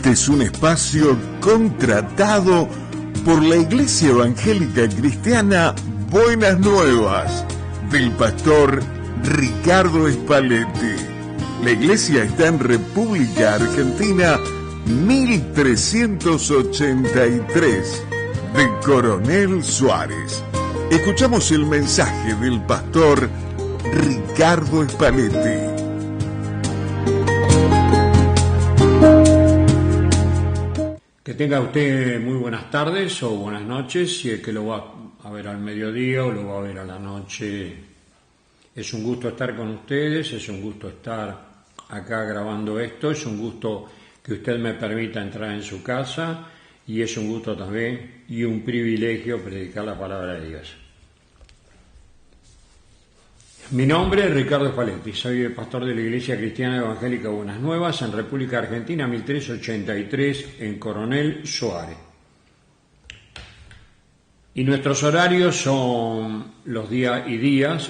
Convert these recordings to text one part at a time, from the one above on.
Este es un espacio contratado por la Iglesia Evangélica Cristiana Buenas Nuevas, del pastor Ricardo Spalletti. La iglesia está en República Argentina 1383 de Coronel Suárez. Escuchamos el mensaje del pastor Ricardo Spalletti. Que tenga usted muy buenas tardes o buenas noches, si es que lo va a ver al mediodía o lo va a ver a la noche. Es un gusto estar con ustedes, es un gusto estar acá grabando esto, es un gusto que usted me permita entrar en su casa y es un gusto también y un privilegio predicar la palabra de Dios. Mi nombre es Ricardo Spalletti, soy el pastor de la Iglesia Cristiana Evangélica Buenas Nuevas en República Argentina 1383 en Coronel Suárez. Y nuestros horarios son los días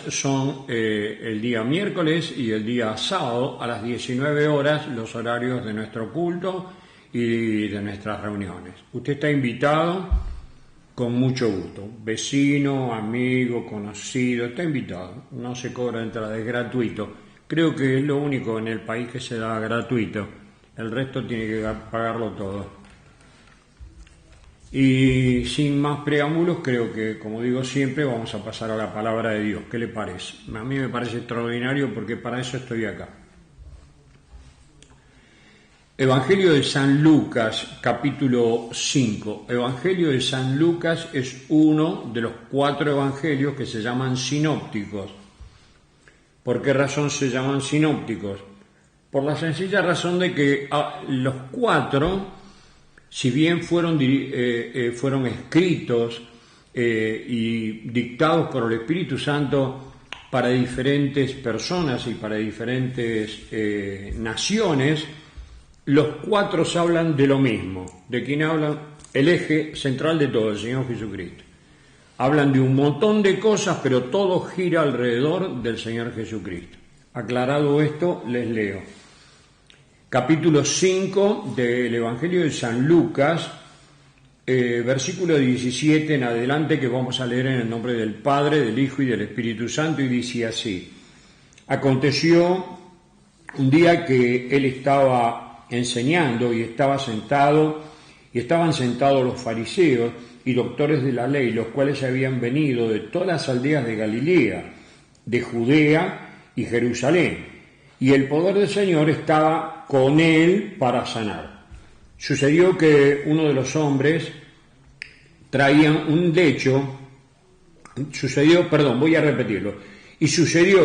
son el día miércoles y el día sábado a las 19 horas, los horarios de nuestro culto y de nuestras reuniones. Usted está invitado con mucho gusto, vecino, amigo, conocido, está invitado, no se cobra entrada, es gratuito. Creo que es lo único en el país que se da gratuito, el resto tiene que pagarlo todo. Y sin más preámbulos, creo que, como digo siempre, vamos a pasar a la palabra de Dios. ¿Qué le parece? A mí me parece extraordinario porque para eso estoy acá. Evangelio de San Lucas, capítulo 5. Evangelio de San Lucas es uno de los 4 evangelios que se llaman sinópticos. ¿Por qué razón se llaman sinópticos? Por la sencilla razón de que los 4, si bien fueron escritos y dictados por el Espíritu Santo para diferentes personas y para diferentes naciones, los 4 hablan de lo mismo. ¿De quién hablan? El eje central de todo, el Señor Jesucristo. Hablan de un montón de cosas, pero todo gira alrededor del Señor Jesucristo. Aclarado esto, les leo. Capítulo 5 del Evangelio de San Lucas, versículo 17 en adelante, que vamos a leer en el nombre del Padre, del Hijo y del Espíritu Santo, y dice así. Aconteció un día que él estaba enseñando y estaban sentados los fariseos y doctores de la ley, los cuales habían venido de todas las aldeas de Galilea, de Judea y Jerusalén, y el poder del Señor estaba con él para sanar. Sucedió que uno de los hombres traían un lecho, y sucedió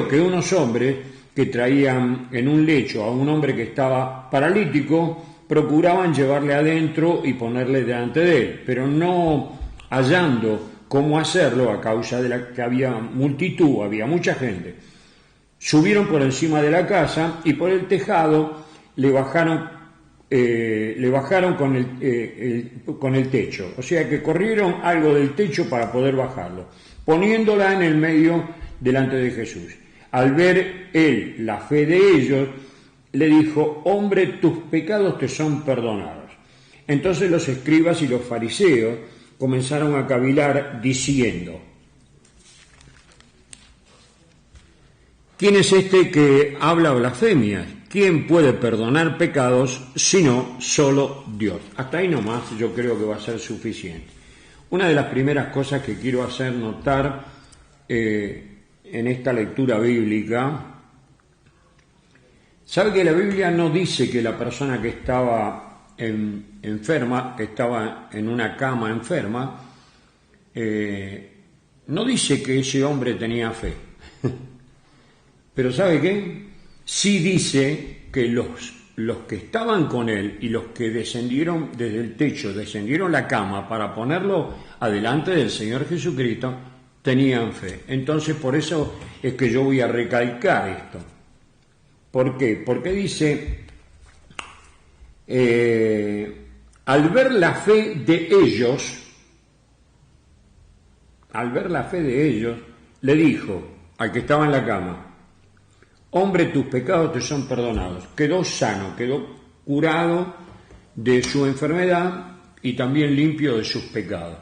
que unos hombres que traían en un lecho a un hombre que estaba paralítico, procuraban llevarle adentro y ponerle delante de él, pero no hallando cómo hacerlo a causa de que había multitud, había mucha gente. Subieron por encima de la casa y por el tejado le bajaron con el techo, o sea que corrieron algo del techo para poder bajarlo, poniéndola en el medio delante de Jesús. Al ver él la fe de ellos, le dijo: hombre, tus pecados te son perdonados. Entonces los escribas y los fariseos comenzaron a cavilar diciendo: ¿quién es este que habla blasfemias? ¿Quién puede perdonar pecados sino solo Dios? Hasta ahí nomás yo creo que va a ser suficiente. Una de las primeras cosas que quiero hacer notar en esta lectura bíblica, sabe que la Biblia no dice que la persona que estaba enferma, que estaba en una cama enferma, no dice que ese hombre tenía fe. Pero ¿sabe qué? Sí dice que los que estaban con él y los que descendieron desde el techo, descendieron la cama para ponerlo adelante del Señor Jesucristo, tenían fe. Entonces, por eso es que yo voy a recalcar esto. ¿Por qué? Porque dice, al ver la fe de ellos, le dijo al que estaba en la cama: hombre, tus pecados te son perdonados. Quedó sano, quedó curado de su enfermedad y también limpio de sus pecados.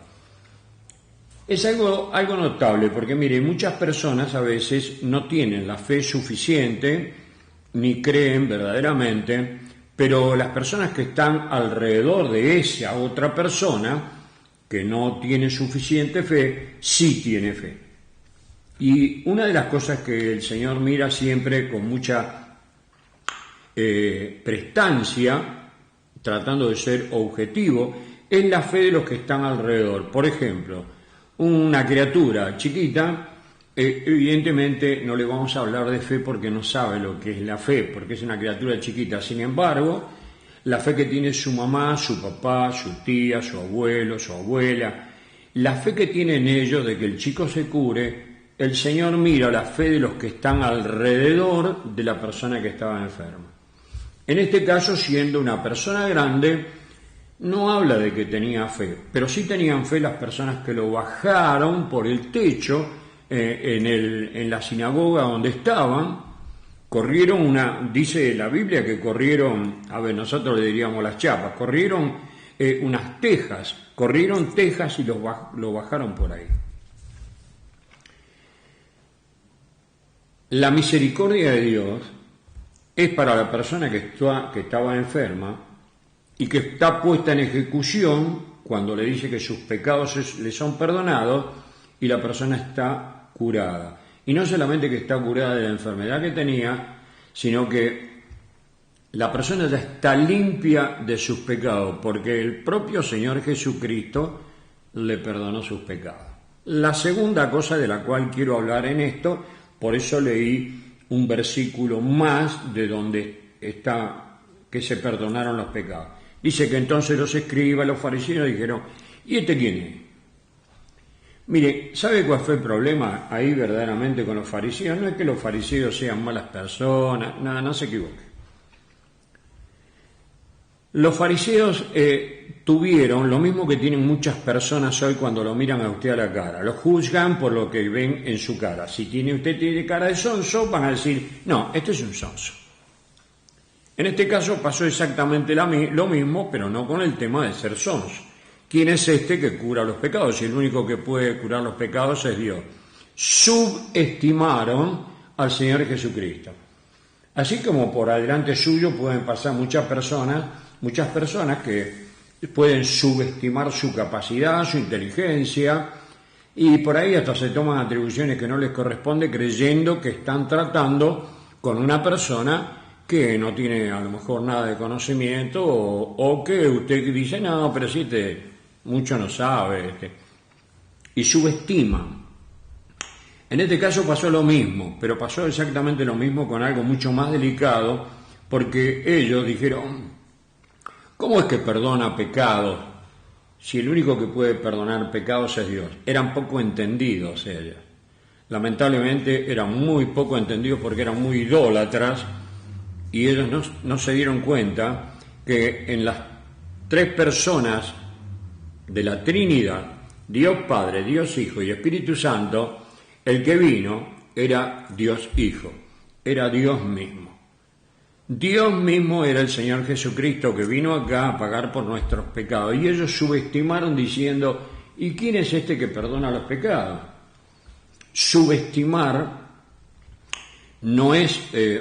Es algo notable, porque mire, muchas personas a veces no tienen la fe suficiente, ni creen verdaderamente, pero las personas que están alrededor de esa otra persona, que no tiene suficiente fe, sí tiene fe. Y una de las cosas que el Señor mira siempre con mucha prestancia, tratando de ser objetivo, es la fe de los que están alrededor. Por ejemplo, una criatura chiquita, evidentemente no le vamos a hablar de fe porque no sabe lo que es la fe, porque es una criatura chiquita. Sin embargo, la fe que tiene su mamá, su papá, su tía, su abuelo, su abuela, la fe que tienen ellos de que el chico se cure, el Señor mira la fe de los que están alrededor de la persona que estaba enferma. En este caso, siendo una persona grande, no habla de que tenía fe, pero sí tenían fe las personas que lo bajaron por el techo en la sinagoga donde estaban. Corrieron dice la Biblia que corrieron, nosotros le diríamos las chapas, corrieron unas tejas, y lo bajaron por ahí. La misericordia de Dios es para la persona que estaba enferma y que está puesta en ejecución cuando le dice que sus pecados le son perdonados y la persona está curada. Y no solamente que está curada de la enfermedad que tenía, sino que la persona ya está limpia de sus pecados, porque el propio Señor Jesucristo le perdonó sus pecados. La segunda cosa de la cual quiero hablar en esto, por eso leí un versículo más de donde está que se perdonaron los pecados. Dice que entonces los escribas, los fariseos dijeron, ¿y este quién es? Mire, ¿sabe cuál fue el problema ahí verdaderamente con los fariseos? No es que los fariseos sean malas personas, nada, no se equivoque. Los fariseos tuvieron lo mismo que tienen muchas personas hoy cuando lo miran a usted a la cara. Lo juzgan por lo que ven en su cara. Si usted tiene cara de sonso, van a decir, no, este es un sonso. En este caso pasó exactamente lo mismo, pero no con el tema de ser sonso. ¿Quién es este que cura los pecados? Si el único que puede curar los pecados es Dios. Subestimaron al Señor Jesucristo. Así como por adelante suyo pueden pasar muchas personas que pueden subestimar su capacidad, su inteligencia, y por ahí hasta se toman atribuciones que no les corresponde creyendo que están tratando con una persona que no tiene a lo mejor nada de conocimiento o que usted dice, no, pero sí, mucho no sabe, y subestiman. En este caso pasó lo mismo, pero pasó exactamente lo mismo con algo mucho más delicado, porque ellos dijeron, ¿cómo es que perdona pecados si el único que puede perdonar pecados es Dios? Eran poco entendidos ellos. Lamentablemente eran muy poco entendidos porque eran muy idólatras y ellos no se dieron cuenta que en las tres personas de la Trinidad, Dios Padre, Dios Hijo y Espíritu Santo, el que vino era Dios Hijo, era Dios mismo. Dios mismo era el Señor Jesucristo que vino acá a pagar por nuestros pecados. Y ellos subestimaron diciendo, ¿y quién es este que perdona los pecados? Subestimar no es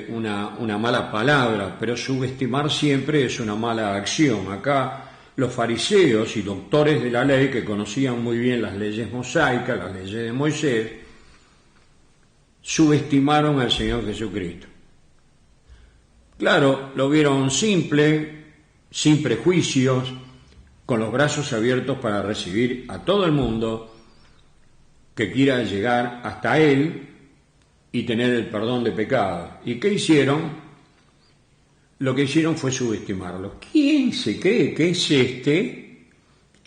una mala palabra, pero subestimar siempre es una mala acción. Acá los fariseos y doctores de la ley, que conocían muy bien las leyes mosaicas, las leyes de Moisés, subestimaron al Señor Jesucristo. Claro, lo vieron simple, sin prejuicios, con los brazos abiertos para recibir a todo el mundo que quiera llegar hasta Él y tener el perdón de pecados. ¿Y qué hicieron? Lo que hicieron fue subestimarlo. ¿Quién se cree que es este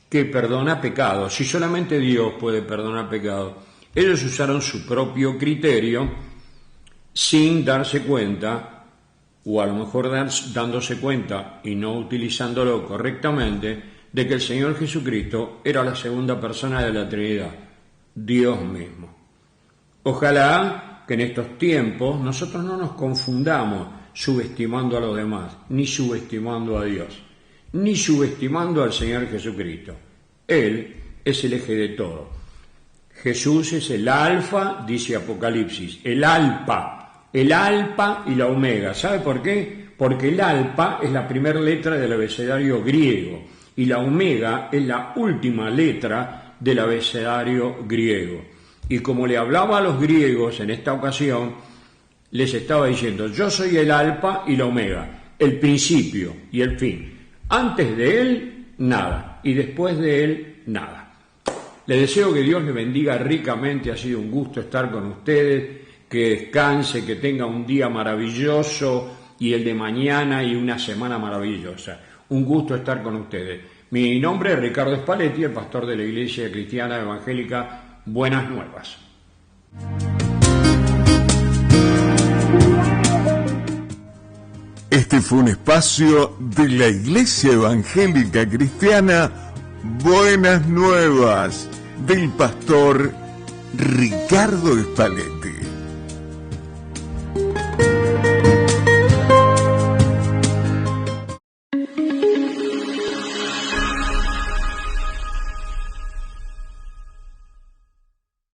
que perdona pecados? Si solamente Dios puede perdonar pecados. Ellos usaron su propio criterio sin darse cuenta, o a lo mejor dándose cuenta y no utilizándolo correctamente, de que el Señor Jesucristo era la segunda persona de la Trinidad, Dios mismo. Ojalá que en estos tiempos nosotros no nos confundamos subestimando a los demás, ni subestimando a Dios. ni subestimando al Señor Jesucristo. Él es el eje de todo. Jesús es el alfa, dice Apocalipsis, el alfa y la omega. ¿Sabe por qué? Porque el alfa es la primera letra del abecedario griego y la omega es la última letra del abecedario griego. Y como le hablaba a los griegos en esta ocasión, les estaba diciendo: yo soy el alfa y la omega, el principio y el fin. Antes de él, nada, y después de él, nada. Les deseo que Dios les bendiga ricamente. Ha sido un gusto estar con ustedes, que descanse, que tenga un día maravilloso y el de mañana y una semana maravillosa. Un gusto estar con ustedes. Mi nombre es Ricardo Spalletti, el pastor de la Iglesia Cristiana Evangélica Buenas Nuevas. Este fue un espacio de la Iglesia Evangélica Cristiana Buenas Nuevas, del pastor Ricardo Spalletti.